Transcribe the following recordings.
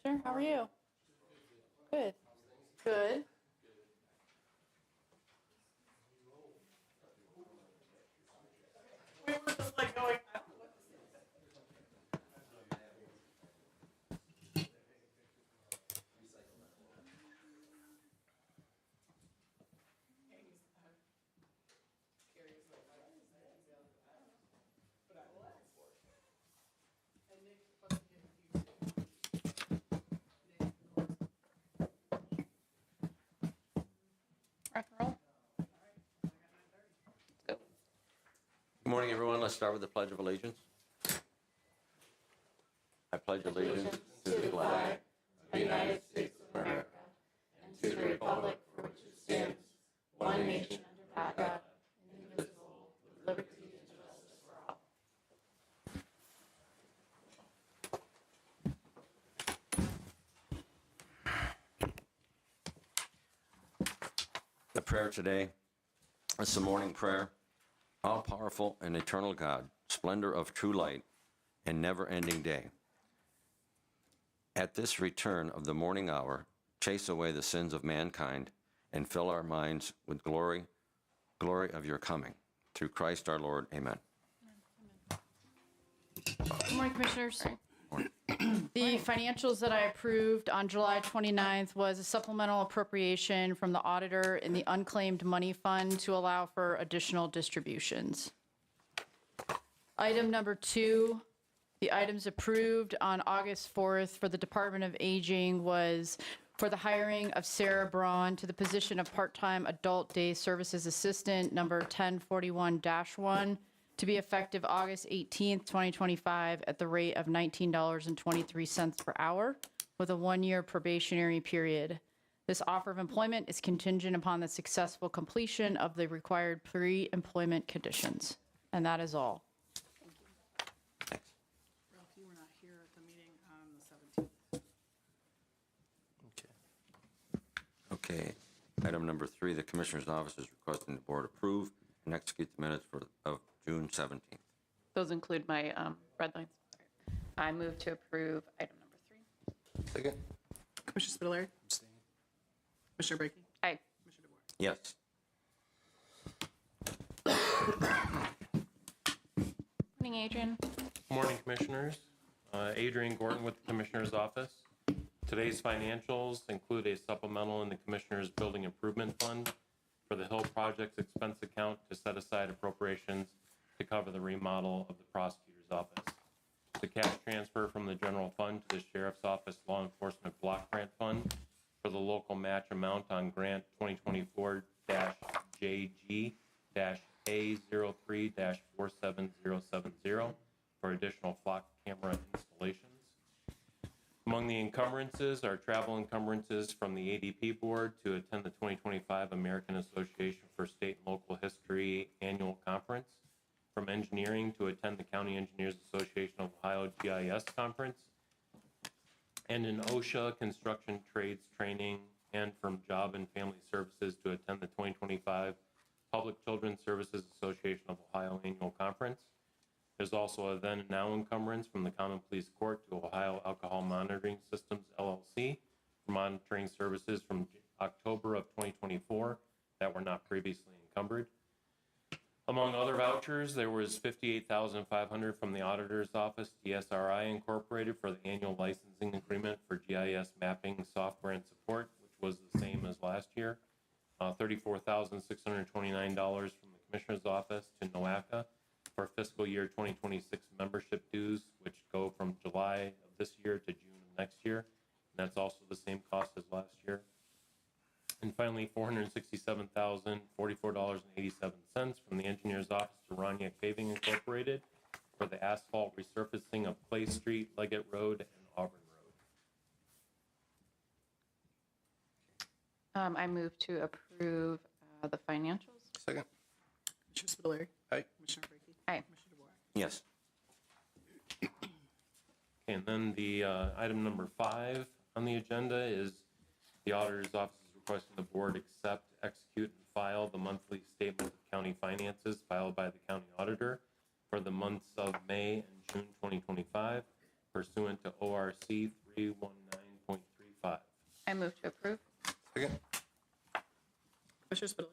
Commissioner. How are you? Good. Good. We were just like going, I don't know what this is. Rock and roll. Good morning, everyone. Let's start with the Pledge of Allegiance. I pledge allegiance to the flag of the United States of America and to the republic for which it stands, one nation under God, indivisible, with liberty and justice for all. The prayer today is the morning prayer. All-powerful and eternal God, splendor of true light and never-ending day. At this return of the morning hour, chase away the sins of mankind and fill our minds with glory of your coming. Through Christ our Lord, amen. Good morning, Commissioners. The financials that I approved on July 29th was a supplemental appropriation from the auditor in the unclaimed money fund to allow for additional distributions. Item number 2, the items approved on August 4th for the Department of Aging was for the hiring of Sarah Braun to the position of part-time adult day services assistant number 1041-1 to be effective August 18th, 2025 at the rate of $19.23 per hour with a 1-year probationary period. This offer of employment is contingent upon the successful completion of the required pre-employment conditions. And that is all. Thanks. Ralph, you were not here at the meeting on the 17th. Okay. Item number 3, the Commissioner's Office is requesting the Board approve and execute the minutes of June 17th. Those include my red lines. I move to approve item number 3. Second. Commissioner Spitaleri? Abstain. Commissioner Brackey? Aye. Commissioner DeBoer? Yes. Morning, Adrian. Morning, Commissioners. Adrian Gorton with the Commissioner's Office. Today's financials include a supplemental in the Commissioner's Building Improvement Fund for the Hill Projects expense account to set aside appropriations to cover the remodel of the prosecutor's office. The cash transfer from the general fund to the Sheriff's Office Law Enforcement Block Grant Fund for the local match amount on grant 2024-JG-A03-47070 for additional flock camera installations. Among the encumbrances are travel encumbrances from the ADP Board to attend the 2025 American Association for State and Local History Annual Conference, from engineering to attend the County Engineers Association of Ohio GIS Conference, and in OSHA Construction Trades Training, and from Job and Family Services to attend the 2025 Public Children's Services Association of Ohio Annual Conference. There's also a then and now encumbrance from the Common Police Court to Ohio Alcohol Monitoring Systems, LLC, for monitoring services from October of 2024 that were not previously encumbered. Among other vouchers, there was $58,500 from the Auditor's Office, DSRI Incorporated, for the annual licensing agreement for GIS mapping software and support, which was the same as last year. $34,629 from the Commissioner's Office to NOACA for fiscal year 2026 membership dues, which go from July of this year to June of next year. And that's also the same cost as last year. And finally, $467,044.87 from the Engineer's Office to Roniak Paving Incorporated for the asphalt resurfacing of Clay Street, Leggett Road, and Auburn Road. I move to approve the financials. Second. Commissioner Spitaleri? Aye. Commissioner Brackey? Aye. Commissioner DeBoer? Yes. And then the item number 5 on the agenda is the Auditor's Office is requesting the Board accept, execute, and file the monthly statement of county finances filed by the County Auditor for the months of May and June 2025 pursuant to ORC I move to approve. Second. Commissioner Spudler.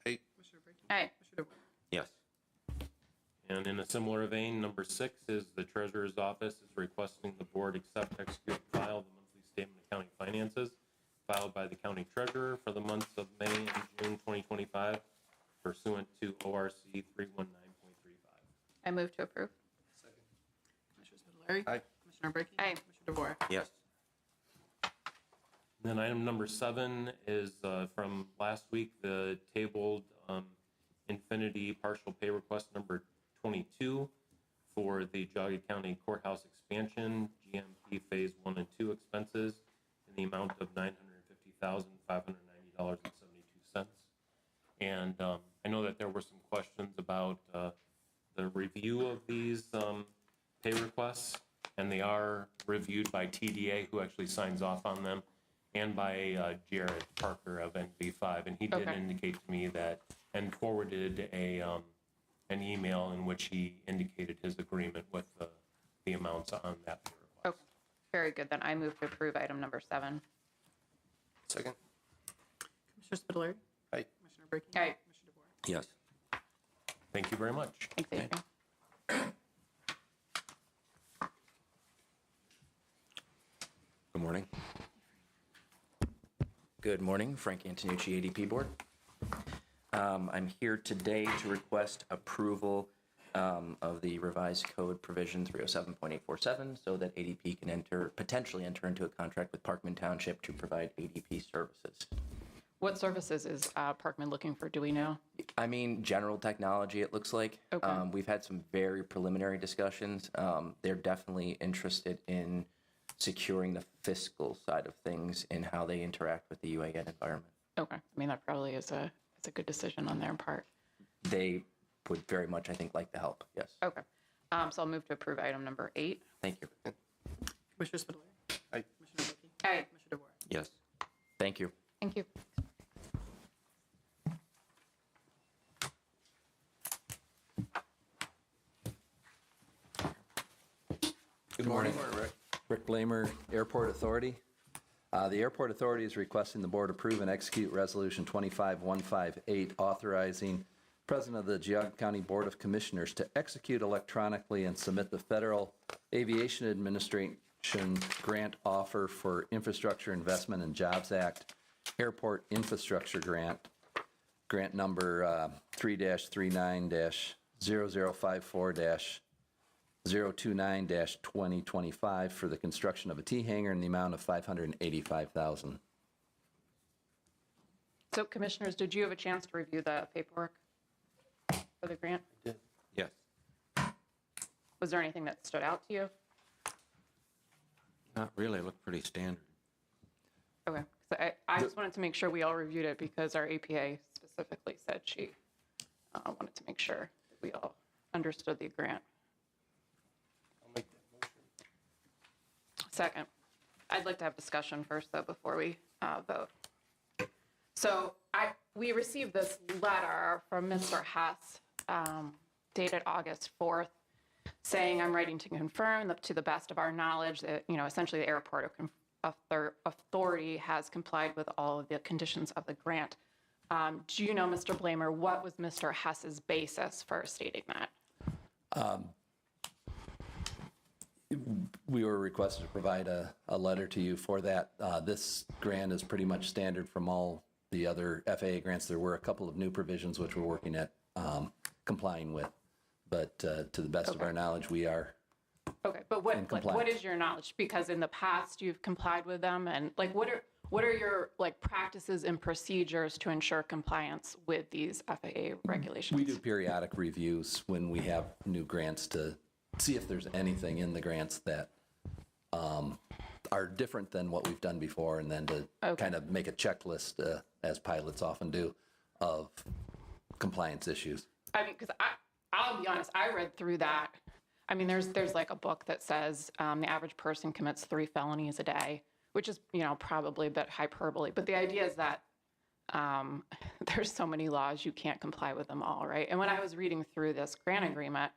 Aye. Commissioner Brinkley. Aye. Commissioner DeWort. Yes. And in a similar vein, number 6 is the treasurer's office is requesting the board accept, execute, and file the monthly statement of county finances filed by the county treasurer for the months of May and June 2025 pursuant to ORC 319.35. I move to approve. Commissioner Spudler. Aye. Commissioner Brinkley. Aye. Commissioner DeWort. Yes. Then item number 7 is from last week, the tabled Infinity partial pay request number 22 for the Geauga County Courthouse expansion, GMP Phase 1 and 2 expenses in the amount of $950,590.72. And I know that there were some questions about the review of these pay requests, and they are reviewed by TDA, who actually signs off on them, and by Jared Parker of NV5, and he did Okay. indicate to me that, and forwarded an email in which he indicated his agreement with the amounts on that pay request. Okay. Very good. Then I move to approve item number 7. Second. Commissioner Spudler. Aye. Commissioner Brinkley. Aye. Commissioner DeWort. Yes. Thank you very much. Thanks, Adrian. Good morning. Good morning, Frank Antonucci, ADP Board. I'm here today to request approval of the revised code provision 307.847 so that ADP can potentially enter into a contract with Parkman Township to provide ADP services. What services is Parkman looking for? Do we know? I mean, general technology, it looks like. Okay. We've had some very preliminary discussions. They're definitely interested in securing the fiscal side of things and how they interact with the UAN environment. Okay. I mean, that probably is a good decision on their part. They would very much, I think, like the help, yes. Okay. So I'll move to approve item number 8. Thank you. Commissioner Spudler. Aye. Commissioner Brinkley. Aye. Commissioner DeWort. Yes. Thank you. Thank you. Good morning, Rick. Rick Blamer, Airport Authority. The Airport Authority is requesting the board approve and execute Resolution 25158, authorizing President of the Geauga County Board of Commissioners to execute electronically and submit the Federal Aviation Administration grant offer for Infrastructure Investment and Jobs Act Airport Infrastructure Grant, grant number 3-39-0054-029-2025 for the construction of a T hangar in the amount of $585,000. So commissioners, did you have a chance to review the paperwork for the grant? Yes. Was there anything that stood out to you? Not really. It looked pretty standard. Okay. So I just wanted to make sure we all reviewed it because our APA specifically said she wanted to make sure that we all understood the grant. I'll make that motion. Second. I'd like to have discussion first, though, before we vote. So we received this letter from Mr. Hess dated August 4th saying, I'm writing to confirm that to the best of our knowledge that, essentially the airport authority has complied with all of the conditions of the grant. Do you know, Mr. Blamer, what was Mr. Hess's basis for stating that? We were requested to provide a letter to you for that. This grant is pretty much standard from all the other FAA grants. There were a couple of new provisions which we're working at complying with, but to the best of our knowledge, we are. Okay, but what compliance. is your knowledge? Because in the past you've complied with them, and what are your practices and procedures to ensure compliance with these FAA regulations? We do periodic reviews when we have new grants to see if there's anything in the grants that are different than what we've done before, and then to kind of make a checklist, as pilots often do, of compliance issues. I mean, because I'll be honest, I read through that. I mean, there's like a book that says the average person commits 3 felonies a day, which is, probably a bit hyperbole. But the idea is that there's so many laws, you can't comply with them all, right? And when I was reading through this grant agreement,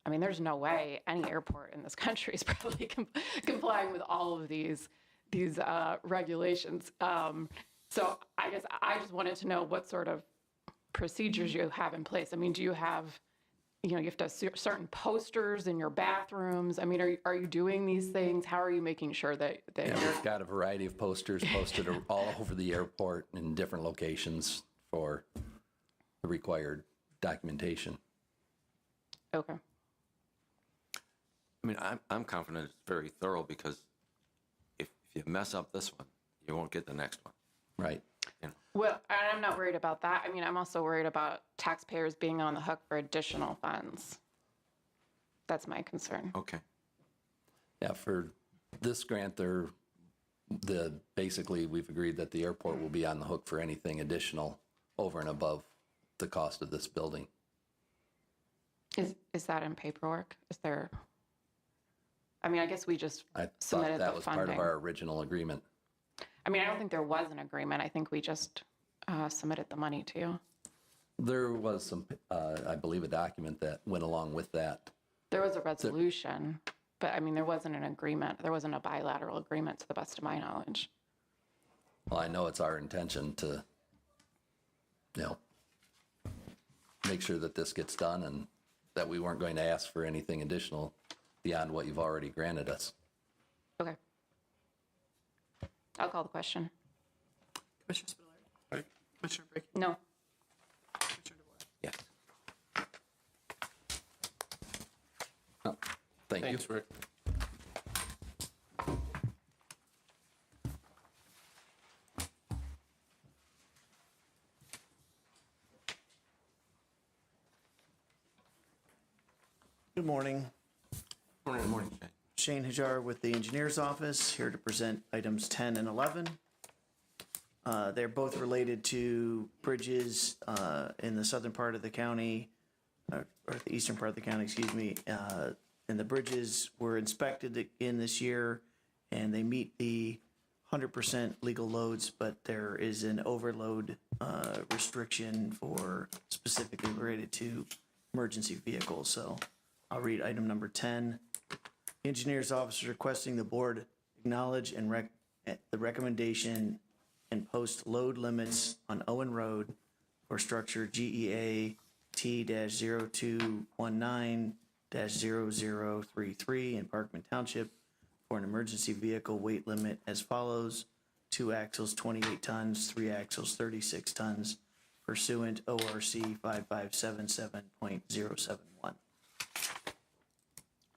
I mean, there's no way any airport in this country is probably complying with all of these regulations. So I guess I just wanted to know what sort of procedures you have in place. I mean, do you have, you have to have certain posters in your bathrooms? I mean, are you doing these things? How are you making sure that Yeah, you're, we've got a variety of posters posted all over the airport in different locations for the required documentation. okay. I mean, I'm confident it's very thorough because if you mess up this one, you won't get the next one. Right. You know? Well, and I'm not worried about that. I mean, I'm also worried about taxpayers being on the hook for additional funds. That's my concern. Okay. Yeah, for this grant, basically, we've agreed that the airport will be on the hook for anything additional over and above the cost of this building. Is that in paperwork? Is there? I mean, I guess we just I thought submitted that the was funding. part of our original agreement. I mean, I don't think there was an agreement. I think we just submitted the money to you. There was some, I believe, a document that went along with that. There was a resolution, but I mean, there wasn't an agreement. There wasn't a bilateral agreement to the best of my knowledge. Well, I know it's our intention to, make sure that this gets done and that we weren't going to ask for anything additional beyond what you've already granted us. Okay. I'll call the question. Commissioner Spudler. Commissioner Brackey. No. Commissioner DeWort. Yes. Oh, thank you. Thanks, Rick. Good morning. Good morning, Shane. Shane Hajar with the Engineer's Office, here to present items 10 and 11. They're both related to bridges in the southern part of the county, or the eastern part of the county, excuse me. And the bridges were inspected again this year, and they meet the 100% legal loads, but there is an overload restriction for specifically related to emergency vehicles. So I'll read item number 10. The Engineer's Office is requesting the board acknowledge and the recommendation and post load limits on Owen Road for structure GEA T-0219-0033 in Parkman Township for an emergency vehicle weight limit as follows: 2 axles 28 tons, 3 axles 36 tons, pursuant ORC 5577.071.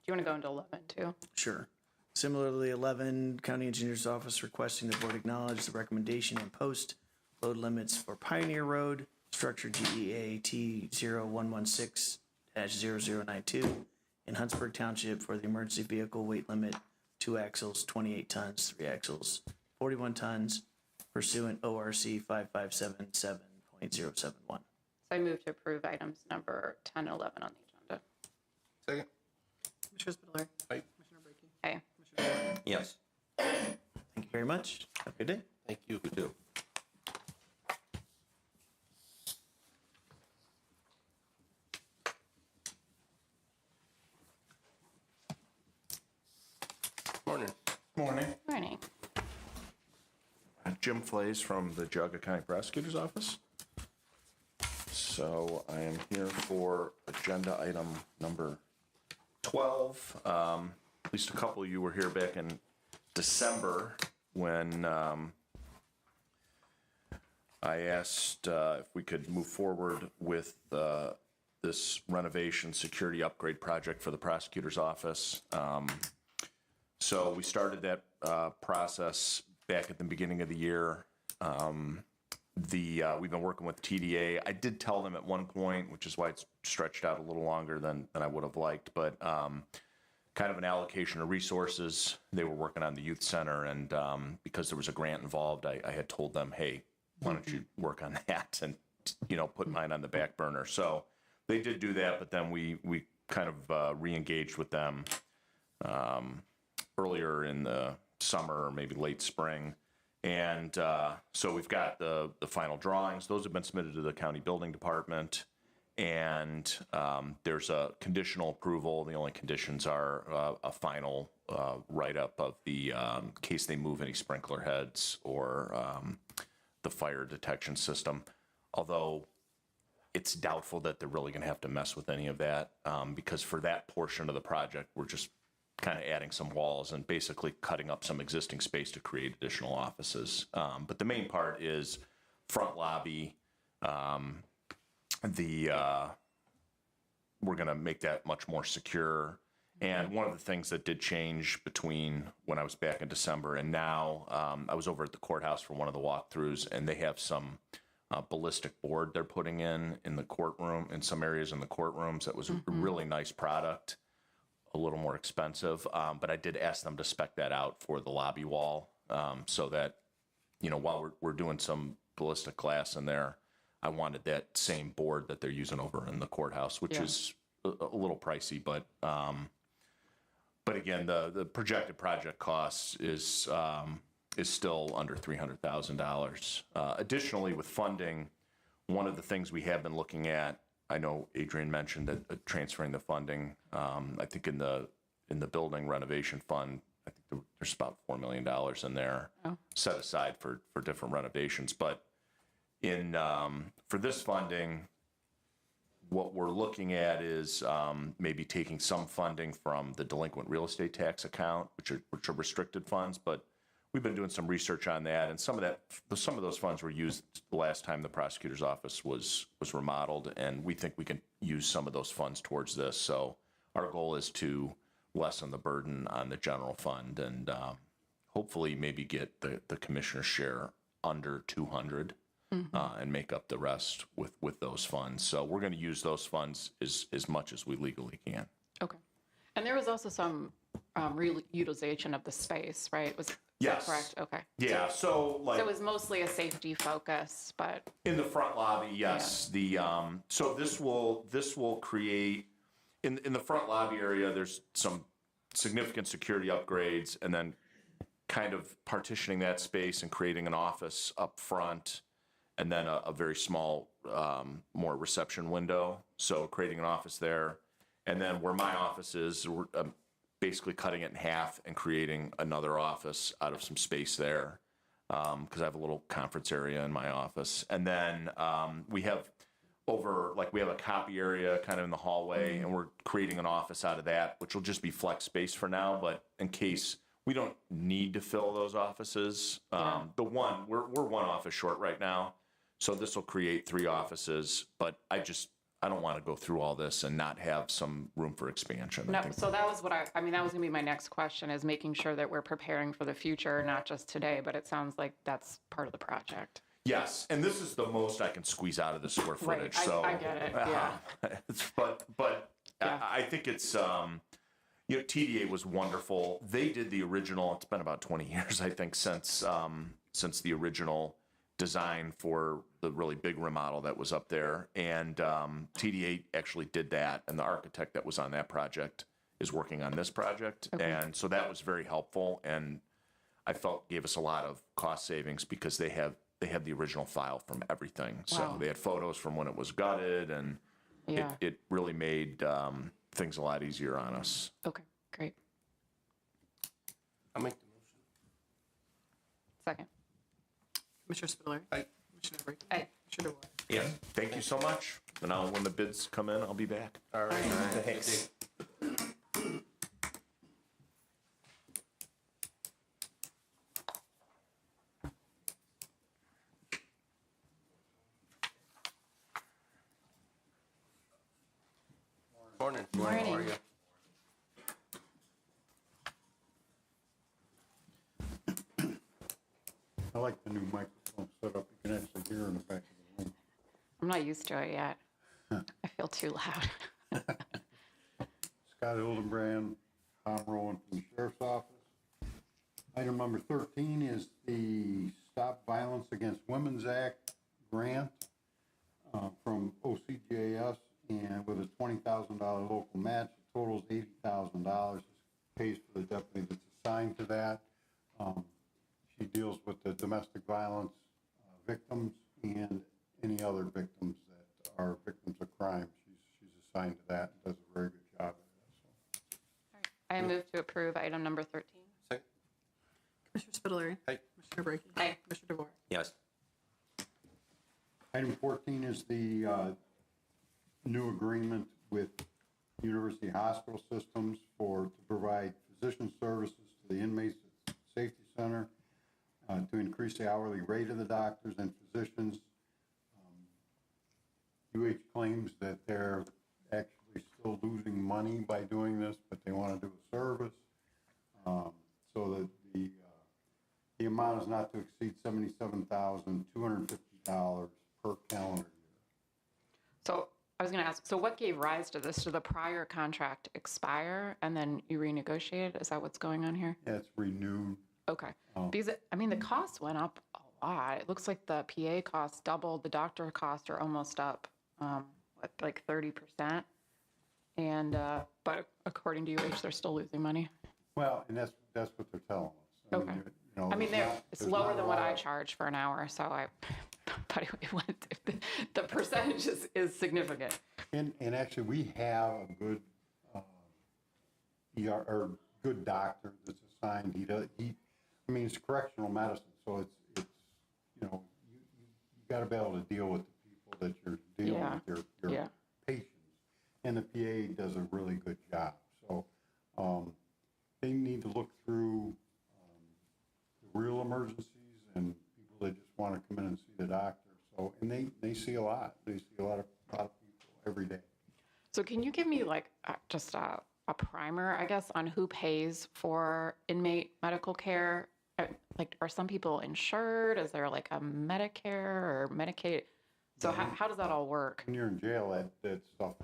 Do you want to go into 11 too? Sure. Similarly, 11, County Engineer's Office requesting the board acknowledge the recommendation and post load limits for Pioneer Road, structure GEA T0116-0092 in Huntsburg Township for the emergency vehicle weight limit, 2 axles, 28 tons, 3 axles, 41 tons, pursuant ORC 5577.071. So I move to approve items number 10 and 11 on the agenda. Second. Commissioner Spudler. Aye. Commissioner Brackey. Aye. Commissioner DeWort. Yes. Thank you very much. Have a good day. Thank you. You too. Morning. Morning. Morning. Jim Flays from the Geauga County Prosecutor's Office. So I am here for agenda item number 12. At least a couple of you were here back in December when I asked if we could move forward with this renovation security upgrade project for the prosecutor's office. So we started that process back at the beginning of the year. We've been working with TDA. I did tell them at one point, which is why it's stretched out a little longer than I would have liked, but kind of an allocation of resources. They were working on the youth center, and because there was a grant involved, I had told them, hey, why don't you work on that and put mine on the back burner. So they did do that, but then we kind of re-engaged with them earlier in the summer or maybe late spring. And so we've got the final drawings. Those have been submitted to the county building department. And there's a conditional approval. The only conditions are a final write-up of the case they move any sprinkler heads or the fire detection system. Although it's doubtful that they're really going to have to mess with any of that because for that portion of the project, we're just kind of adding some walls and basically cutting up some existing space to create additional offices. But the main part is front lobby. We're going to make that much more secure. And one of the things that did change between when I was back in December and now, I was over at the courthouse for one of the walkthroughs, and they have some ballistic board they're putting in the courtroom, in some areas in the courtrooms. That was a really nice product, a little more expensive. But I did ask them to spec that out for the lobby wall so that, you know, while we're doing some ballistic glass in there, I wanted that same board that they're using over in the courthouse, which is a little pricey, but again, the projected project cost is still under $300,000. Additionally, with funding, one of the things we have been looking at, I know Adrian mentioned that transferring the funding. I think in the building renovation fund, I think there's about $4 million in there set aside for different renovations. But for this funding, what we're looking at is maybe taking some funding from the delinquent real estate tax account, which are restricted funds. But we've been doing some research on that, and some of those funds were used the last time the prosecutor's office was remodeled, and we think we can use some of those funds towards this. So our goal is to lessen the burden on the general fund and hopefully maybe get the commissioner's share under 200. And make up the rest with those funds. So we're going to use those funds as much as we legally can. Okay. And there was also some reutilization of the space, right? Is that correct? Okay. Yeah. So it was mostly a safety focus, but in the front lobby, yes. Yeah. So this will create in the front lobby area. There's some significant security upgrades, and then kind of partitioning that space and creating an office up front. And then a very small, more reception window. So creating an office there. And then where my office is, we're basically cutting it in half and creating another office out of some space there. Because I have a little conference area in my office. And then we have a copy area kind of in the hallway, and we're creating an office out of that, which will just be flex space for now. But in case we don't need to fill those offices, we're one office short right now. So this will create 3 offices, but I don't want to go through all this and not have some room for expansion. No, so that was that was going to be my next question, is making sure that we're preparing for the future, not just today, but it sounds like that's part of the project. Yes, and this is the most I can squeeze out of the square footage. Right, so I get it, yeah. But Yeah. I think it's, TDA was wonderful. They did the original, it's been about 20 years, I think, since the original design for the really big remodel that was up there. And TDA actually did that, and the architect that was on that project is working on this project. Okay. And so that was very helpful, and I felt gave us a lot of cost savings because they have the original file from everything. So Wow. they had photos from when it was gutted, and it really made things a lot easier on us. Okay, great. I'll make the motion. Second. Commissioner Spiller. Aye. Commissioner Brady. Aye. Commissioner DeWort. Yeah. Thank you so much. And when the bids come in, I'll be back. All right. Thanks. Morning. Morning. How are you? I like the new microphone setup. You can actually hear in the back of the room. I'm not used to it yet. I feel too loud. Scott Hildenbrand, Tom Rowan from the Sheriff's Office. Item number 13 is the Stop Violence Against Women's Act grant from OCGAS, and with a $20,000 local match, it totals $80,000. This pays for the deputy that's assigned to that. She deals with the domestic violence victims and any other victims that are victims of crime. She's assigned to that and does a very good job at it. So. I move to approve item number 13. Second. Commissioner Spitaleri. Aye. Commissioner Brackey. Aye. Commissioner DeVore. Yes. Item 14 is the new agreement with University Hospital Systems to provide physician services to the inmates at Safety Center, to increase the hourly rate of the doctors and physicians. UH claims that they're actually still losing money by doing this, but they want to do a service, so that the amount is not to exceed $77,250 per calendar year. So I was going to ask, so what gave rise to this? Did the prior contract expire and then you renegotiated? Is that what's going on here? It's renewed. Okay. Because, I mean, the cost went up a lot. It looks like the PA costs doubled. The doctor costs are almost up, like 30%. And, but according to UH, they're still losing money. Well, and that's what they're telling us. Okay. I mean, it's there's lower not than a what lot I of- charge for an hour, so but it went, the percentage is significant. And actually, we have a good ER, or good doctor that's assigned. I mean, it's correctional medicine, so it's you got to be able to deal with the people that you're dealing with, your patients. And the PA does a really good job. So they need to look through the real emergencies and people that just want to come in and see the doctor. So, and they see a lot. They see a lot of people every day. So can you give me like just a primer, I guess, on who pays for inmate medical care? Like, are some people insured? Is there like a Medicare or Medicaid? So how does that all work? When you're in jail, that stuff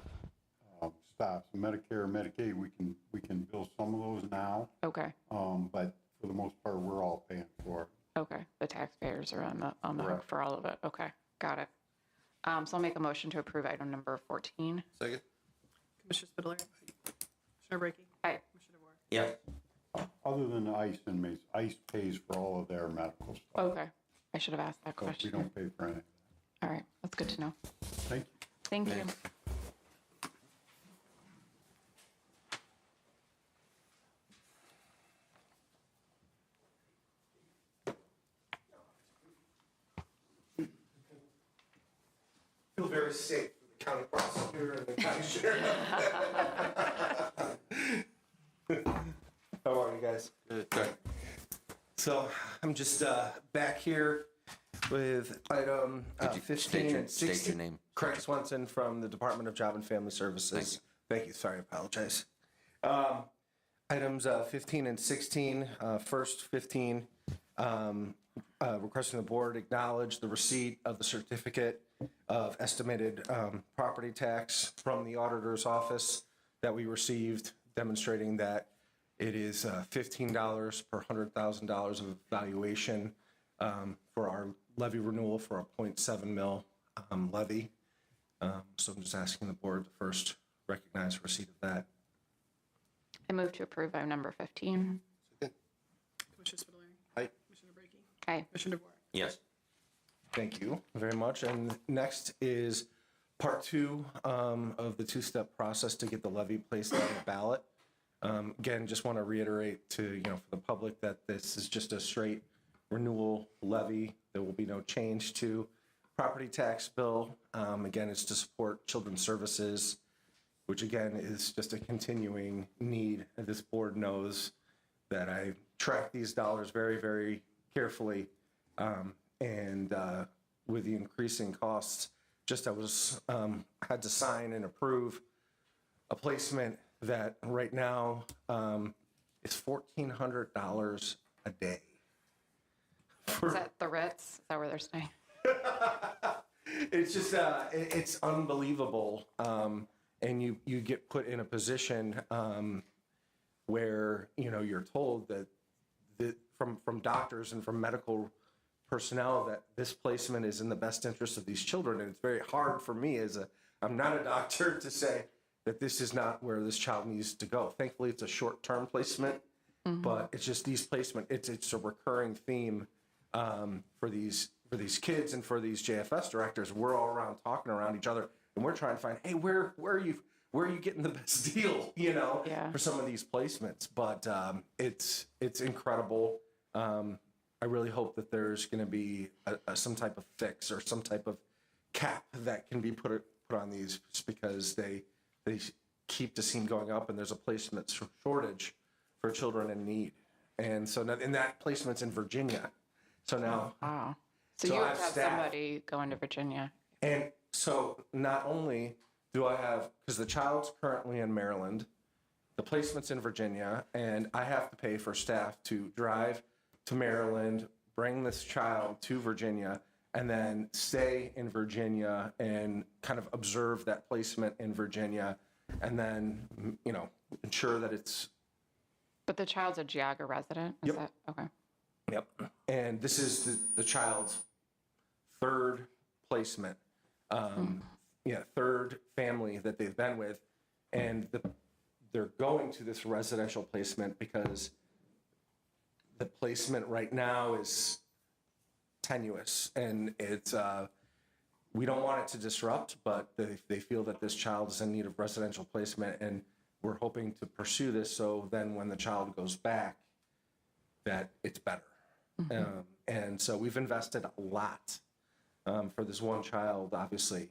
stops. Medicare, Medicaid, we can bill some of those now, Okay, but for the most part, we're all paying for it. okay. The taxpayers are on the hook Correct. for all of it. Okay, got it. So I'll make a motion to approve item number 14. Second. Commissioner Spitaleri. Commissioner Brackey. Aye. Commissioner DeVore. Yes. Other than the ICE inmates, ICE pays for all of their medical stuff. Okay, I should have asked that So we question. don't pay for anything. All right, that's good to know. Thank you. Thank you. Feel very safe for the county prosecutor and the county sheriff. How are you guys? Good. So I'm just back here with item 15 and 16. State your name. Craig Swenson from the Department of Job and Family Services. Thank you. Sorry, I apologize. Items 15 and 16. First, 15, requesting the board acknowledge the receipt of the certificate of estimated property tax from the auditor's office that we received, demonstrating that it is $15 per $100,000 of valuation for our levy renewal for a 0.7 mil levy. So I'm just asking the board to first recognize receipt of that. I move to approve item number 15. Commissioner Spitaleri. Aye. Commissioner Brackey. Aye. Commissioner DeVore. Yes. Thank you very much. And next is part 2 of the two-step process to get the levy placed on the ballot. Again, just want to reiterate to, for the public that this is just a straight renewal levy. There will be no change to property tax bill. Again, it's to support children's services, which again is just a continuing need. And this board knows that I track these dollars very, very carefully. And with the increasing costs, I had to sign and approve a placement that right now is $1,400 a day. Is that the Ritz? Is that where they're staying? It's just, it's unbelievable. And you get put in a position where, you're told that from doctors and from medical personnel that this placement is in the best interest of these children. And it's very hard for me I'm not a doctor to say that this is not where this child needs to go. Thankfully, it's a short-term placement, but it's just these placement. It's a recurring theme for these for these JFS directors. We're all around talking around each other, and we're trying to find, hey, where are you? where are you getting the best deal, you know, Yeah. for some of these placements? But it's incredible. I really hope that there's going to be some type of fix or some type of cap that can be put on these, just because they keep to seem going up, and there's a placement shortage for children in need. And so now, and that placement's in Virginia. So now, Wow. So So you I have to have have staff. somebody going to Virginia. and so not only do I have, because the child's currently in Maryland, the placement's in Virginia, and I have to pay for staff to drive to Maryland, bring this child to Virginia, and then stay in Virginia and kind of observe that placement in Virginia, and then, you know, ensure that it's. But the child's a Geauga resident? Is Yep. that okay? Yep. And this is the child's third placement, third family that they've been with, and they're going to this residential placement because the placement right now is tenuous, and it's we don't want it to disrupt, but they feel that this child is in need of residential placement, and we're hoping to pursue this so then when the child goes back, that it's better. And so we've invested a lot for this one child, obviously,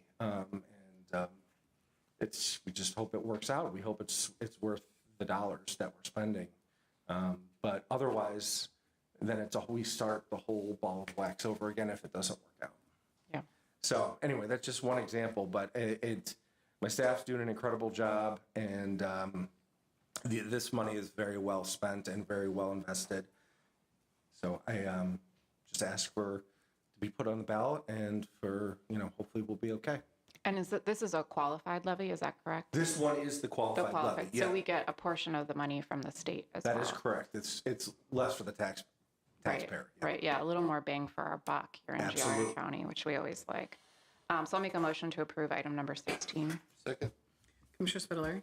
we just hope it works out. We hope it's worth the dollars that we're spending. But otherwise, then we start the whole ball of wax over again if it doesn't work out. Yeah. So anyway, that's just one example, but my staff's doing an incredible job, and this money is very well spent and very well invested. So I just ask to be put on the ballot, and for, hopefully we'll be okay. And this is a qualified levy, is that correct? This one is the qualified levy. Yeah. So we get a portion of the money from the state as well. That is correct. It's less for the taxpayer. Yeah. Right, yeah, a little more bang for our buck here in Geauga Absolutely. County, which we always like. So I'll make a motion to approve item number 16. Second. Commissioner Spitaleri.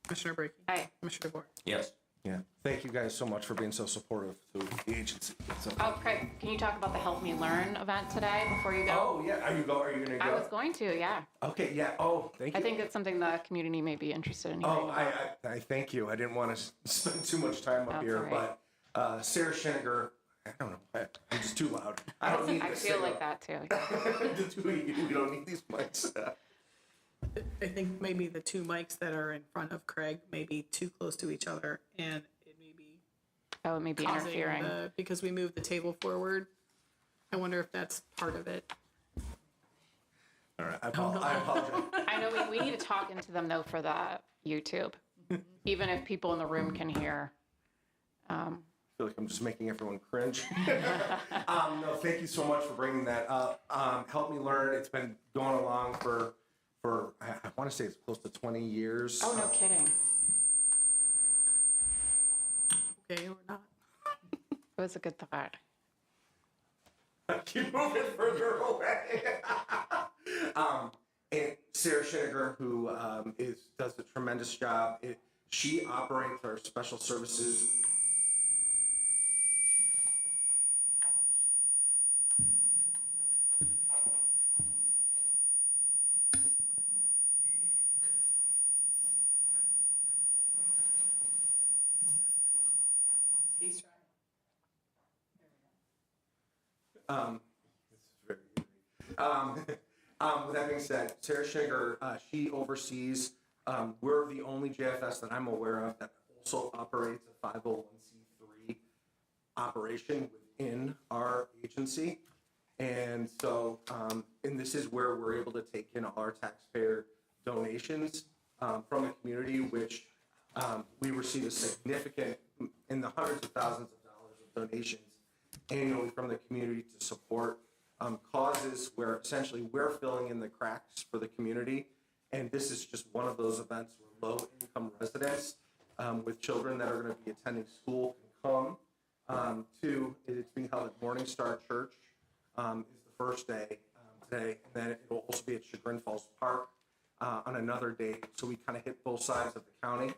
Commissioner Brackey. Aye. Commissioner DeBoer. Yes. Yeah. Thank you guys so much for being so supportive to the agency. So. Oh, Craig, can you talk about the Help Me Learn event today before you go? Oh, yeah. Are you going to go? I was going to, yeah. Okay, yeah. Oh, thank you. I think it's something the community may be interested in hearing Oh, about. I thank you. I didn't want to spend too much time up That's here, all right. but Sarah Schenniger, I don't know, I'm just too loud. I don't need I this feel thing like up. that too. The two of you, we don't need these mics. I think maybe the two mics that are in front of Craig may be too close to each other, and it may be Oh, it may be causing interfering. because we moved the table forward. I wonder if that's part of it. All right, I apologize. I know we need to talk into them though for the YouTube, even if people in the room can hear. I feel like I'm just making everyone cringe. No, thank you so much for bringing that up. Help Me Learn. It's been going along for I want to say it's close to 20 years. Oh, no kidding. Okay, or not. It was a good thought. Keep moving further away. And Sarah Schenniger, who does a tremendous job. She operates our special services. He's trying. This is very easy. With that being said, Sarah Schenniger, she oversees, we're the only JFS that I'm aware of that also operates a 501c3 operation within our agency. And so, and this is where we're able to take in all our taxpayer donations from the community, which we receive a significant, in the hundreds of thousands of dollars of donations annually from the community to support causes where essentially we're filling in the cracks for the community. And this is just one of those events where low-income residents with children that are going to be attending school can come to. It's being held at Morning Star Church is the first day today, and then it will also be at Chagrin Falls Park on another day. So we kind of hit both sides of the county,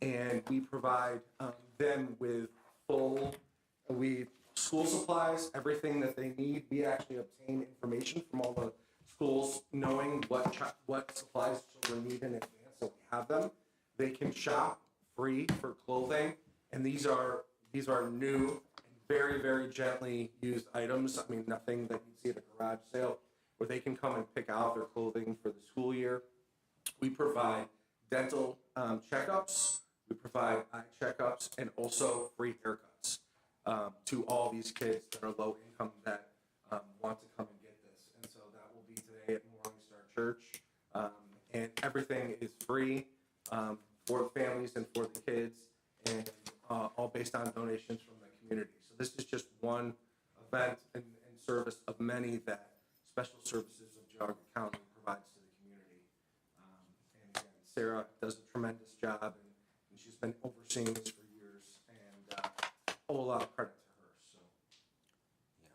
and we provide them with school supplies, everything that they need. We actually obtain information from all the schools, knowing what supplies children need in advance. So we have shop free for clothing, and these are new, very, very gently used items. I mean, nothing that you'd see at a garage sale, where they can come and pick out their clothing for the school year. We provide dental checkups, we provide eye checkups, and also free haircuts to all these kids that are low income that want to come and get this. And so that will be today at Morningstar Church. And everything is free for the families and for the kids, and all based on donations from the community. So this is just one event and service of many that Special Services of Geauga County provides to the community. And again, Sarah does a tremendous job, and she's been overseeing this for years, and a whole lot of credit to her. So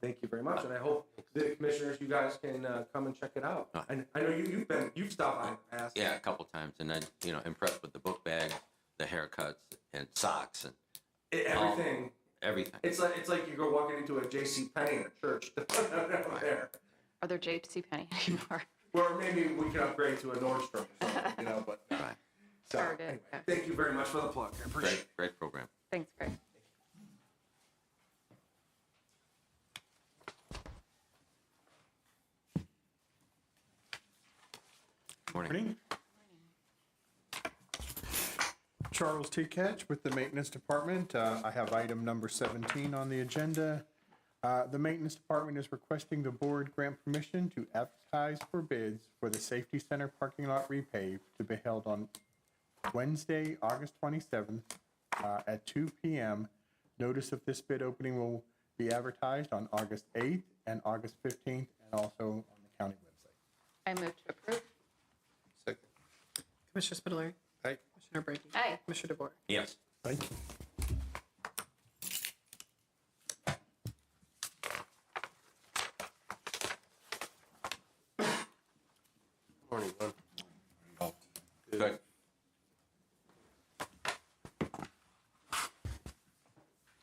thank you very much, and I hope the commissioners, you guys can come and check it out. And I know you've stopped by in the past. Yeah, a couple times, and then impressed with the book bag, the haircuts, and socks, and Everything. everything. It's like you go walking into a J.C. Penney in a church there. Are there J.C. Penney anymore? Or maybe we can upgrade to a Nordstrom or something, but. Right. So, Target, anyway, yeah. thank you very much for the plug. I appreciate it. Great program. Thanks, Greg. Morning. Charles T. Ketch with the Maintenance Department. I have item number 17 on the agenda. The Maintenance Department is requesting the board grant permission to advertise for bids for the Safety Center parking lot repave to be held on Wednesday, August 27th at 2 p.m. Notice of this bid opening will be advertised on August 8th and August 15th, and also on the county website. I move to approve. Second. Commissioner Spitaleri. Aye. Commissioner Brady. Aye. Commissioner DeBoer. Yes. Thank you. Morning, Ron. Good.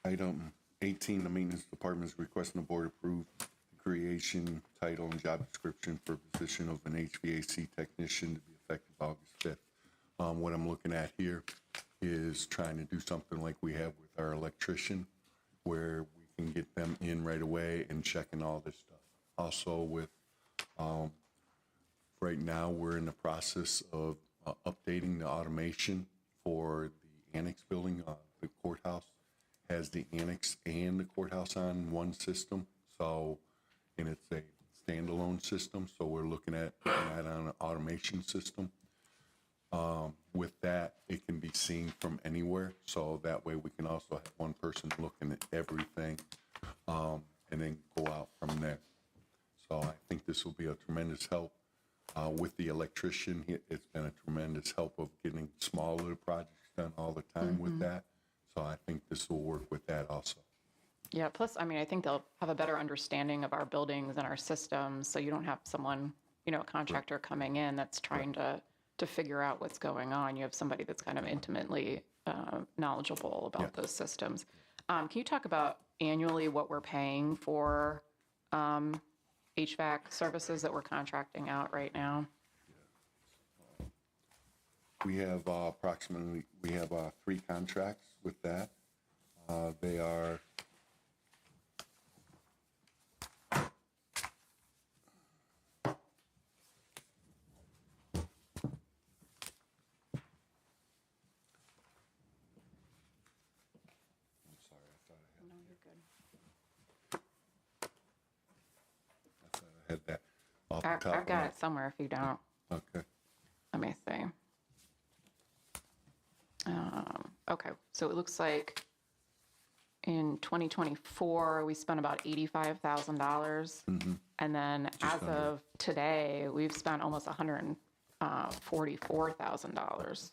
Item 18, the Maintenance Department is requesting the board approve the creation, title, and job description for position of an HVAC technician to be effective August 5th. What I'm looking at here is trying to do something like we have with our electrician, where we can get them in right away and checking all this stuff. Also with, right now, we're in the process of updating the automation for the annex building. The courthouse has the annex and the courthouse on one system, so, and it's a standalone system, so we're looking at putting that on an automation system. With that, it can be seen from anywhere, so that way we can also have one person looking at everything, and then go out from there. So I think this will be a tremendous help. With the electrician, it's been a tremendous help of getting small little projects done all the time with that. So I think this will work with that also. Yeah, plus, I mean, I think they'll have a better understanding of our buildings and our systems, so you don't have someone, a contractor coming in that's trying to figure out what's going on. You have somebody that's kind of intimately knowledgeable about those systems. Can you talk about annually what we're paying for HVAC services that we're contracting out right now? We have approximately, 3 contracts with that. They are, had that off the top. I've got it somewhere if you don't. Okay. Let me see. Okay, so it looks like in 2024, we spent about $85,000. And then as of today, we've spent almost $144,000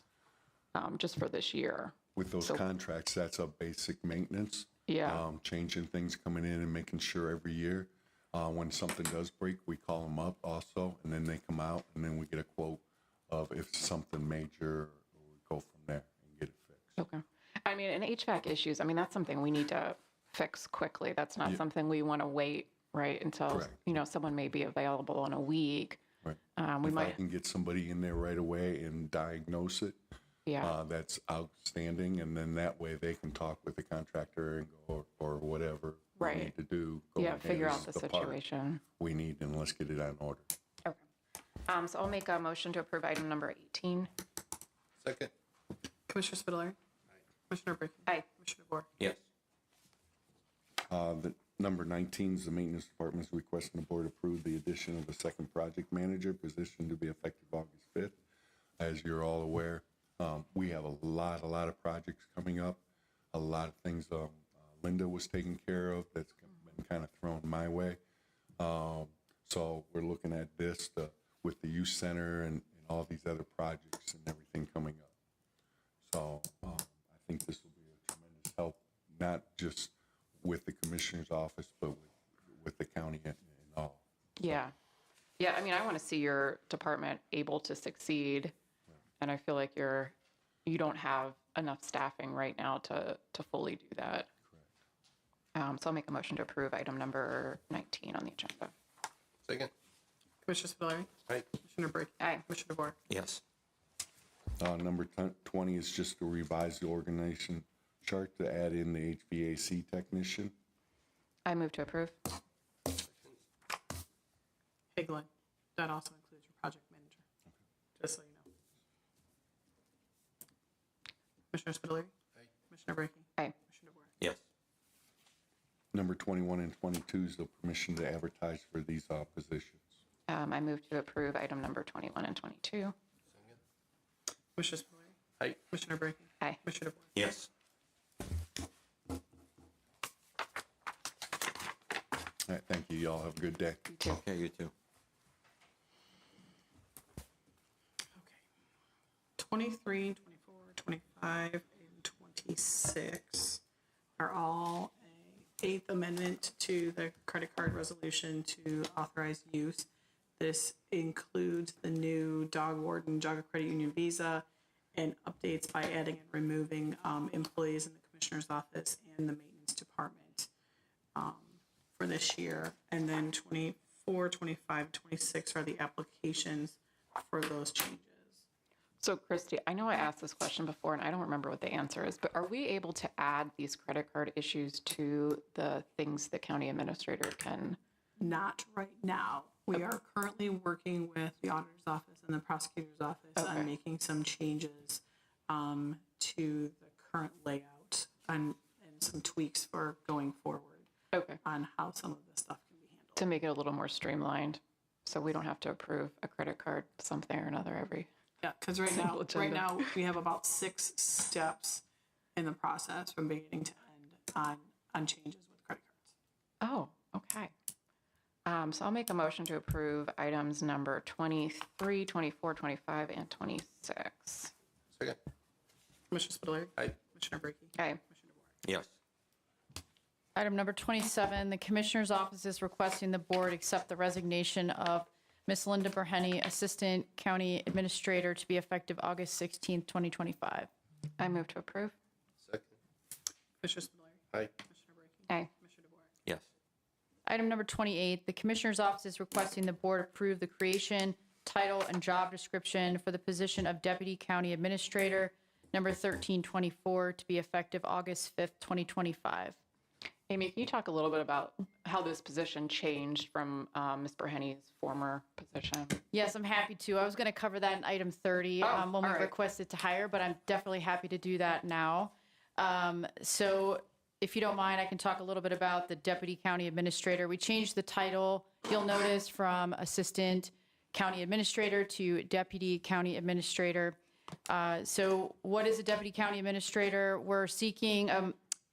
just for this year. With those contracts, that's a basic maintenance. Yeah. Changing things, coming in and making sure every year, when something does break, we call them up also, and then they come out, and then we get a quote of if something major, we go from there and get it fixed. Okay. I mean, and HVAC issues, I mean, that's something we need to fix quickly. That's not something we want to wait, right, until, Correct. Someone may be available in a week. Right. We If I might, can get somebody in there right away and diagnose it, Yeah. that's outstanding, and then that way they can talk with the contractor and go, or whatever we Right. need to do. go Yeah, ahead, figure this out is the part situation. we need, and let's get it on order. Okay. So I'll make a motion to approve item number 18. Second. Commissioner Spudler. Commissioner Brinkley. Aye. Commissioner DeBoer. Yes. The number 19 is the maintenance department is requesting the board approve the addition of a second project manager position to be effective August 5th. As you're all aware, we have a lot of projects coming up, a lot of things Linda was taking care of that's been kind of thrown my way. So we're looking at this with the youth center and all these other projects and everything coming up. So I think this will be a tremendous help, not just with the commissioner's office, but with the county and all. Yeah. Yeah, I mean, I want to see your department able to succeed, and I feel like you don't have enough staffing right now to fully do that. Correct. So I'll make a motion to approve item number 19 on the agenda. Second. Commissioner Spudler. Aye. Commissioner Brinkley. Aye. Commissioner DeBoer. Yes. Number 20 is just to revise the organization chart to add in the HVAC technician. I move to approve. Hey, Glenn, that also includes your project manager, just so you know. Commissioner Spudler. Aye. Commissioner Brinkley. Aye. Commissioner DeBoer. Yes. Number 21 and 22 is the permission to advertise for these positions. I move to approve item number 21 and 22. Commissioner Spudler. Aye. Commissioner Brinkley. Aye. Commissioner DeBoer. Yes. All right, thank you. Y'all have a good day. You too. Yeah, you too. Okay. 23, 24, 25, and 26 are all a eighth amendment to the credit card resolution to authorize use. This includes the new dog warden, Geauga Credit Union Visa, and updates by adding and removing employees in the commissioner's office and the maintenance department for this year. And then 24, 25, 26 are the applications for those changes. So Christy, I know I asked this question before and I don't remember what the answer is, but are we able to add these credit card issues to the things the county administrator can? Not right now. We are currently working with the auditor's office and the prosecutor's office Okay. on making some changes to the current layout and some tweaks for going forward Okay. on how some of this stuff can be handled. To make it a little more streamlined, so we don't have to approve a credit card something or another every. Yeah, because right Single agenda. now we have about 6 steps in the process from beginning to end on changes with credit cards. Oh, okay. So I'll make a motion to approve items number 23, 24, 25, and 26. Second. Commissioner Spudler. Aye. Commissioner Brinkley. Okay. Commissioner DeBoer. Yes. Item number 27, the Commissioner's Office is requesting the board accept the resignation of Ms. Linda Berhenny, Assistant County Administrator, to be effective August 16th, 2025. I move to approve. Second. Commissioner Spudler. Aye. Commissioner Brinkley. Aye. Commissioner DeBoer. Yes. Item number 28, the Commissioner's Office is requesting the board approve the creation, title, and job description for the position of Deputy County Administrator, number 1324, to be effective August 5th, 2025. Amy, can you talk a little bit about how this position changed from Ms. Berhenny's former position? Yes, I'm happy to. I was going to cover that in item 30 when we all right. requested to hire, but I'm definitely happy to do that now. So if you don't mind, I can talk a little bit about the Deputy County Administrator. We changed the title, you'll notice, from Assistant County Administrator to Deputy County Administrator. So what is a Deputy County Administrator? We're seeking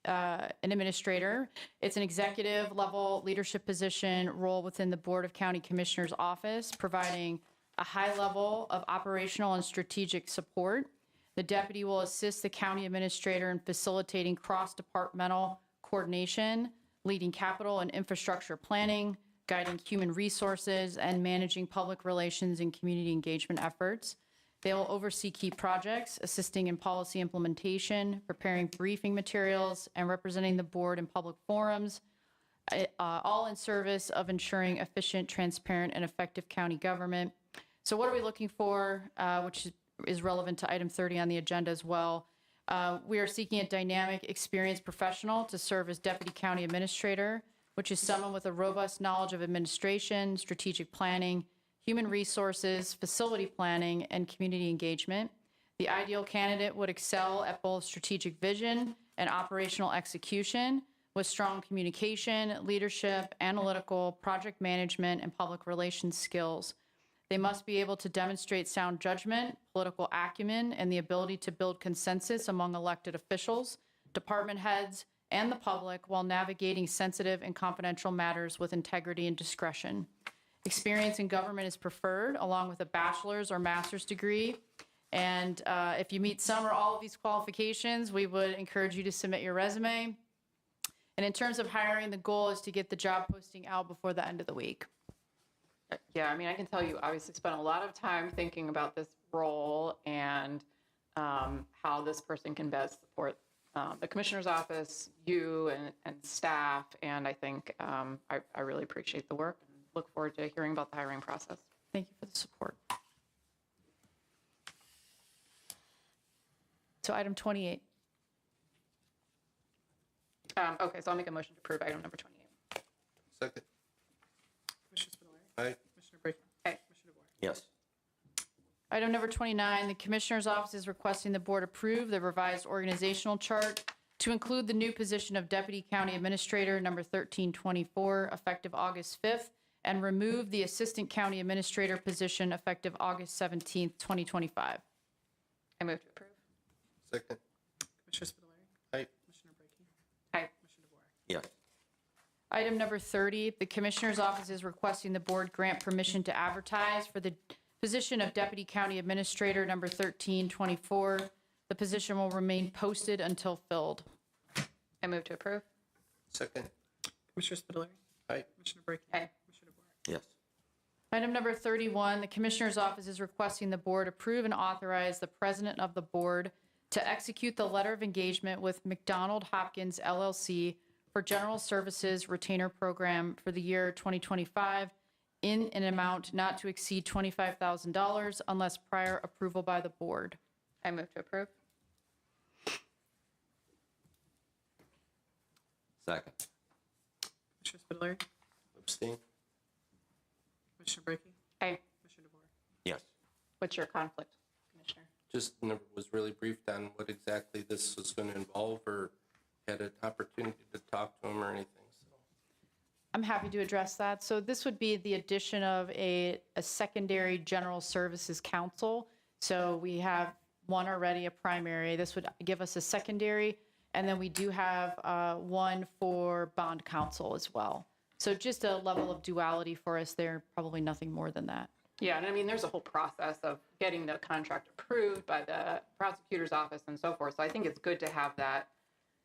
an administrator. It's an executive level leadership position role within the Board of County Commissioners office, providing a high level of operational and strategic support. The deputy will assist the county administrator in facilitating cross-departmental coordination, leading capital and infrastructure planning, guiding human resources, and managing public relations and community engagement efforts. They will oversee key projects, assisting in policy implementation, preparing briefing materials, and representing the board in public forums, all in service of ensuring efficient, transparent, and effective county government. So what are we looking for, which is relevant to item 30 on the agenda as well. We are seeking a dynamic, experienced professional to serve as Deputy County Administrator, which is someone with a robust knowledge of administration, strategic planning, human resources, facility planning, and community engagement. The ideal candidate would excel at both strategic vision and operational execution with strong communication, leadership, analytical, project management, and public relations skills. They must be able to demonstrate sound judgment, political acumen, and the ability to build consensus among elected officials, department heads, and the public while navigating sensitive and confidential matters with integrity and discretion. Experience in government is preferred, along with a bachelor's or master's degree. And if you meet some or all of these qualifications, we would encourage you to submit your resume. And in terms of hiring, the goal is to get the job posting out before the end of the week. Yeah, I mean, I can tell you obviously spent a lot of time thinking about this role and how this person can best support the commissioner's office, you and staff. And I think I really appreciate the work and look forward to hearing about the hiring process. Thank you for the support. So item 28. Okay, so I'll make a motion to approve item number 28. Second. Commissioner Spudler. Aye. Commissioner Brackey. Aye. Commissioner DeBoer. Yes. Item number 29, the Commissioner's Office is requesting the Board approve the revised organizational chart to include the new position of Deputy County Administrator, number 1324, effective August 5th, and remove the Assistant County Administrator position effective August 17th, 2025. I move to approve. Second. Commissioner Spudler. Aye. Commissioner Brackey. Aye. Commissioner DeBoer. Yes. Item number 30, the Commissioner's Office is requesting the Board grant permission to advertise for the position of Deputy County Administrator, number 1324. The position will remain posted until filled. I move to approve. Second. Commissioner Spudler. Aye. Commissioner Brackey. Aye. Commissioner DeBoer. Yes. Item number 31, the Commissioner's Office is requesting the Board approve and authorize the President of the Board to execute the letter of engagement with McDonald Hopkins LLC for General Services Retainer Program for the year 2025 in an amount not to exceed $25,000 unless prior approval by the Board. I move to approve. Second. Commissioner Spudler. Abstain. Commissioner Brackey. Aye. Commissioner DeBoer. Yes. What's your conflict, Commissioner? Just never was really briefed on what exactly this was going to involve or had an opportunity to talk to him or anything. So I'm happy to address that. So this would be the addition of a secondary general services council. So we have one already, a primary. This would give us a secondary. And then we do have one for bond counsel as well. So just a level of duality for us there, probably nothing more than that. Yeah, and I mean, there's a whole process of getting the contract approved by the prosecutor's office and so forth. So I think it's good to have that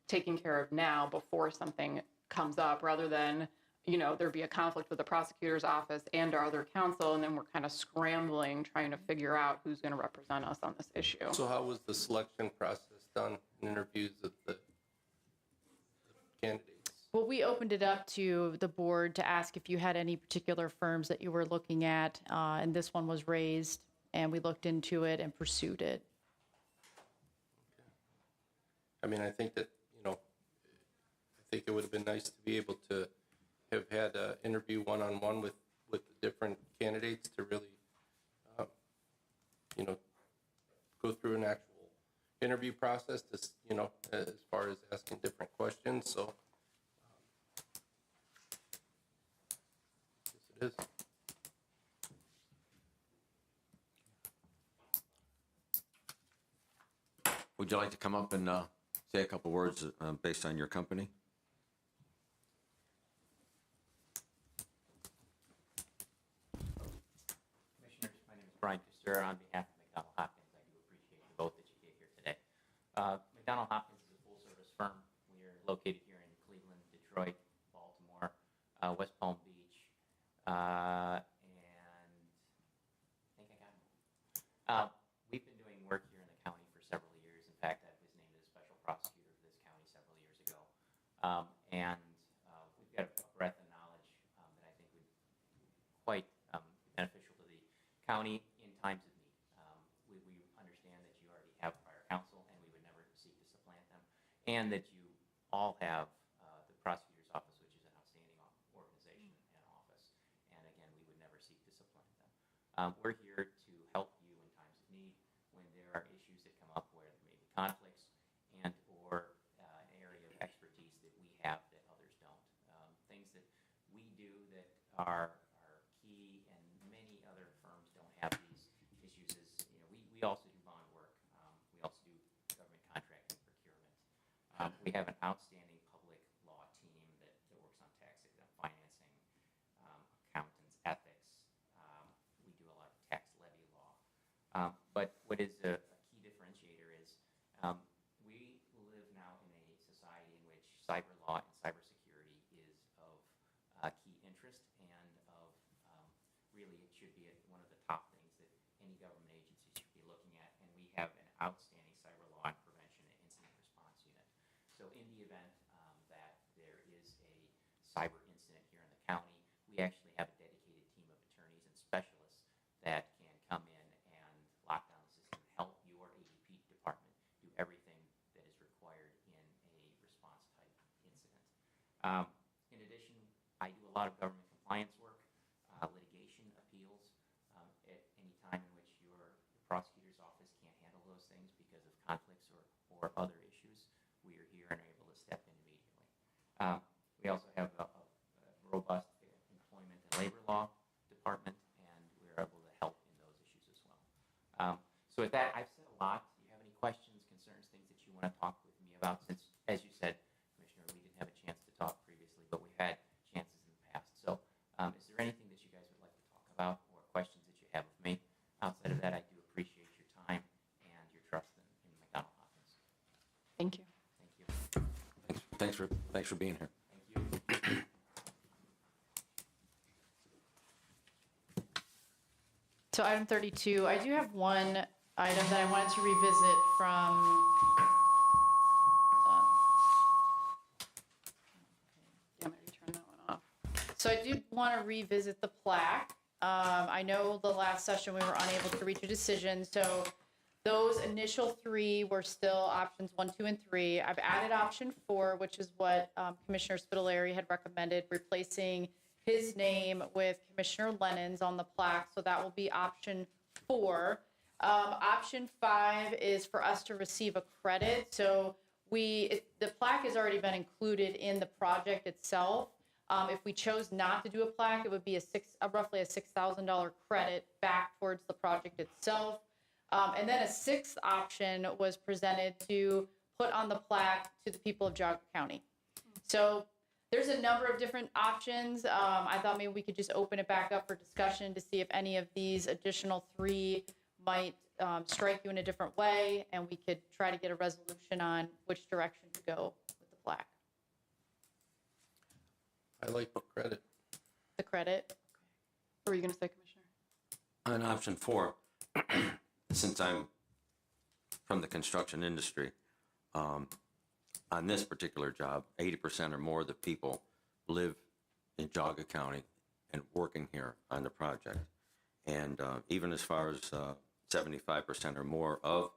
taken care of now before something comes up, rather than, you know, there be a conflict with the prosecutor's office and our other counsel, and then we're kind of scrambling, trying to figure out who's going to represent us on this issue. So how was the selection process done in interviews of the candidates? Well, we opened it up to the Board to ask if you had any particular firms that you were looking at, and this one was raised, and we looked into it and pursued it. I mean, I think that, you know, I think it would have been nice to be able to have had an interview one-on-one with the different candidates to really, you know, go through an actual interview process to, you know, as far as asking different questions. So yes, it is. Would you like to come up and say a couple words based on your company? Commissioners, my name is Brian Kucera on behalf of McDonald Hopkins. I do appreciate the vote that you gave here today. McDonald Hopkins is a full-service firm. We are located here in Cleveland, Detroit, Baltimore, West Palm Beach, and I think I got them. We've been doing work here in the county for several years. In fact, I was named as special prosecutor for this county several years ago. And we've got a breadth of knowledge that I think would be quite beneficial to the county in times of need. We and that you all have the prosecutor's office, which is an outstanding organization and office. And again, we would never seek to supplant them. We're here to help you in times of need when there are issues that come up where there may be conflicts and or an area of expertise that we have that others don't. Things that we do that are key and many other firms don't have these issues is, we also do bond work. We also do government contracting procurement. We have an outstanding public law team that works on tax exempt financing, accountants, ethics. We do a lot of tax levy law. But what is a key differentiator is we live now in a society in which cyber law and cybersecurity is of key interest and of really it should be one of the top things that any government agency should be looking at. And we have an outstanding cyber law and prevention and incident response unit. So in the event that there is a cyber incident here in the county, we actually have a dedicated team of attorneys and specialists that can come in and lock down the system, help your ADP department do everything that is required in a response type incident. In addition, I do a lot of government compliance work, litigation appeals. At any time in which your prosecutor's office can't handle those things because of conflicts or other issues, we are here and are able to step in immediately. We also have a robust employment and labor law department, and we're able to help in those issues as well. So with that, I've said a lot. Do you have any questions, concerns, things that you want to talk with me about? Since, as you said, Commissioner, we didn't have a chance to talk previously, but we've had chances in the past. So is there anything that you guys would like to talk about or questions that you have of me? Outside of that, I do appreciate your time and your trust in McDonald Hopkins. Thank you. Thank you. Thanks for being here. Thank you. So item 32, I do have one item that I wanted to revisit from, hold on. Yeah, I'm going to turn that one off. So I do want to revisit the plaque. I know the last session we were unable to reach a decision, so those initial three were still options 1, 2, and 3. I've added option 4, which is what Commissioner Spitaleri had recommended, replacing his name with Commissioner Lennon's on the plaque, so that will be option 4. Option 5 is for us to receive a credit. So the plaque has already been included in the project itself. If we chose not to do a plaque, it would be roughly a $6,000 credit back towards the project itself. And then a 6th option was presented to put on the plaque to the people of Geauga County. So there's a number of different options. I thought maybe we could just open it back up for discussion to see if any of these additional 3 might strike you in a different way, and we could try to get a resolution on which direction to go with the plaque. I like the credit. The credit. What were you going to say, Commissioner? On option 4, since I'm from the construction industry, on this particular job, 80% or more of the people live in Geauga County and working here on the project. And even as far as 75% or more of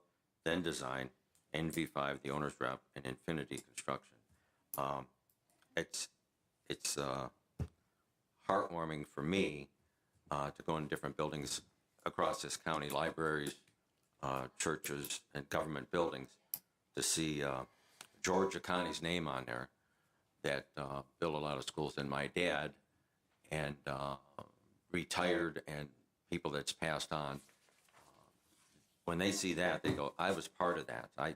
then design, NV5, the owner's rep, and Infinity Construction. It's heartwarming for me to go in different buildings across this county, libraries, churches, and government buildings, to see Georgia County's name on there that built a lot of schools. And my dad and retired and people that's passed on, when they see that, they go, I was part of that. I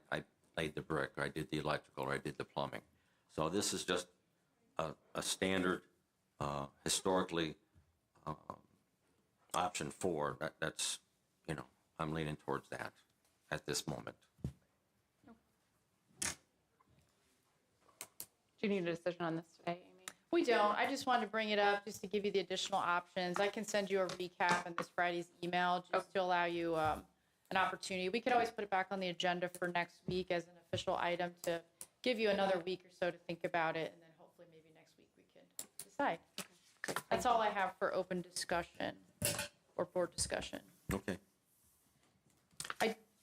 laid the brick, or I did the electrical, or I did the plumbing. So this is just a standard, historically, option 4. That's, I'm leaning towards that at this moment. Do you need a decision on this today, Amy? We don't. I just wanted to bring it up just to give you the additional options. I can send you a recap in this Friday's email just to allow you an opportunity. We could always put it back on the agenda for next week as an official item to give you another week or so to think about it, and then hopefully maybe next week we can decide. That's all I have for open discussion or board discussion. Okay.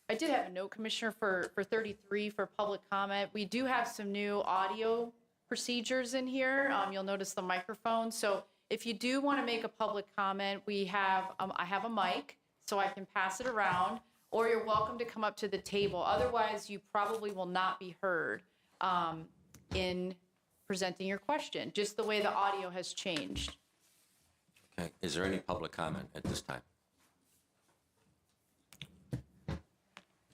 I did have a note, Commissioner, for 33 for public comment. We do have some new audio procedures in here. You'll notice the microphone. So if you do want to make a public comment, I have a mic, so I can pass it around, or you're welcome to come up to the table. Otherwise, you probably will not be heard in presenting your question, just the way the audio has changed. Okay, is there any public comment at this time?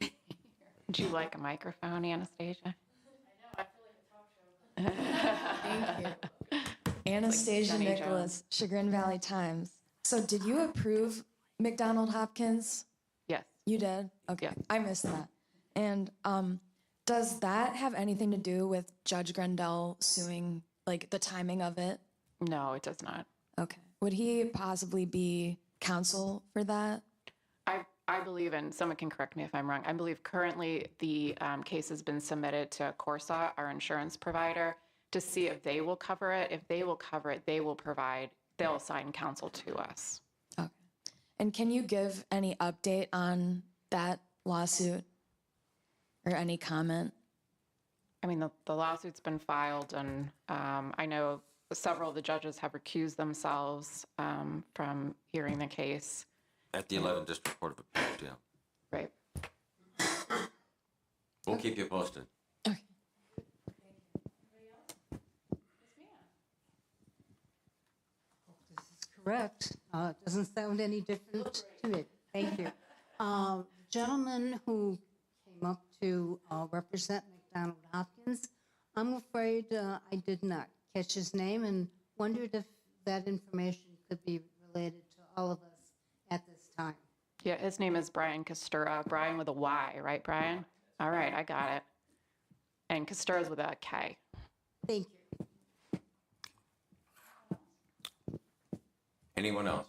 Would you like a microphone, Anastasia? Thank you. Anastasia Jenny Nicholas, Chagrin Valley Times. So did you approve McDonald Hopkins? Yes. You did? Okay. Yeah. I missed that. And does that have anything to do with Judge Grendel suing, like the timing of it? No, it does not. Okay. Would he possibly be counsel for that? I believe, and someone can correct me if I'm wrong, I believe currently the case has been submitted to Corsa, our insurance provider, to see if they will cover it. If they will cover it, they'll assign counsel to us. Okay. And can you give any update on that lawsuit or any comment? I mean, the lawsuit's been filed, and I know several of the judges have recused themselves from hearing the case. At the 11th District Court of Appeals, yeah. Right. We'll keep you posted. Okay. Correct. It doesn't sound any different to it. Thank you. Gentleman who came up to represent McDonald Hopkins, I'm afraid I did not catch his name and wondered if that information could be related to all of us at this time. Yeah, his name is Brian Costura. Brian with a Y, right, Brian? All right, I got it. And Costura's with a K. Thank you. Anyone else?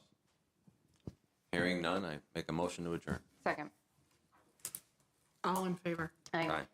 Hearing none, I make a motion to adjourn. Second. All in favor? Aye. Aye.